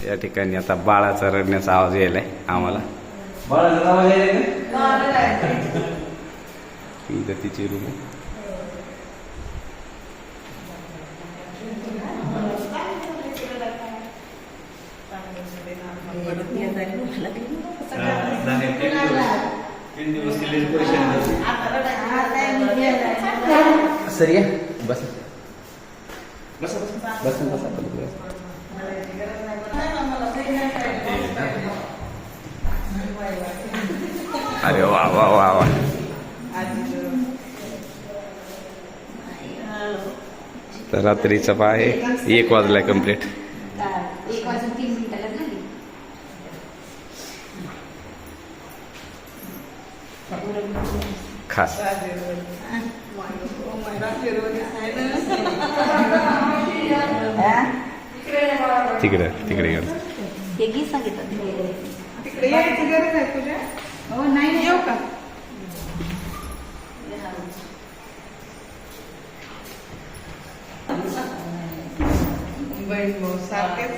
या ठिकाणी आता बाळाचा रडण्याचा आवाज यायलाय आम्हाला. बाळाचा आवाज यायलाय इथं तिची रूम आहे. सर या बस बस बस बस. अरे वा वा वा वा. तर रात्रीचा पहा आहे 1 वाजलाय कम्प्लीट. 1 वाजून 3 मिनिटाला झाली. खास तिकडे तिकडे गेलं. हे गीत सांगितलं तिकडे यायची गरज आहे तुझ्या. हो नाही येऊ का? बहीण भाऊ सारखेच.